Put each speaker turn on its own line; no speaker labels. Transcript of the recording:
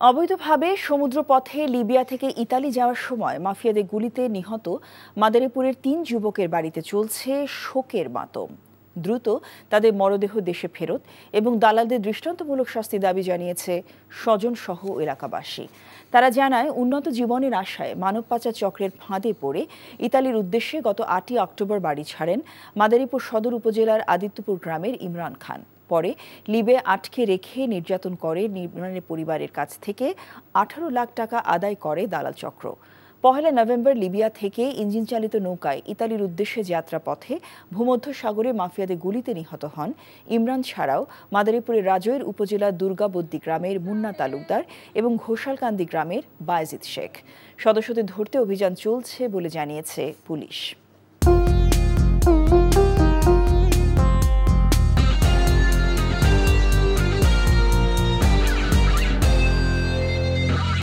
অবৈধভাবে সমুদ্রপথে লিবিয়া থেকে ইতালি যাওয়ার সময় মাফিয়াদের গুলিতে নিহত মাদারীপুরের ৩ যুবকের বাড়িতে চলছে শোকের মাতম। দ্রুত তাদের মরদেহ দেশে ফেরত এবং দালালদের দৃষ্টান্তমূলক শাস্তি দাবি জানিয়েছে স্বজনসহ এলাকাবাসী। তারা জানায়, উন্নত জীবনের আশায় মানব পাচার চক্রের ফাঁদে পড়ে ইতালির উদ্দেশ্যে গত ৮ই অক্টোবর বাড়ি ছাড়েন মাদারীপুর সদর উপজেলার আদিত্যপুর গ্রামের ইমরান খান। পরে লিবে আটকে রেখে নির্যাতন করে ইমরানের পরিবারের কাছ থেকে ১৮ লাখ টাকা আদায় করে দালাল চক্র। ১ নভেম্বর লিবিয়া থেকে ইঞ্জিন চালিত নৌকায় ইতালির উদ্দেশ্যে যাত্রাপথে ভূমধ্যসাগরে মাফিয়াদের গুলিতে নিহত হন ইমরান ছাড়াও মাদারীপুরের রাজৈর উপজেলার দুর্গাবদ্দি গ্রামের মুন্না তালুকদার এবং ঘোষালকান্দি গ্রামের বায়েজিদ শেখ। সদস্যদের ধরতে অভিযান চলছে বলে জানিয়েছে পুলিশ।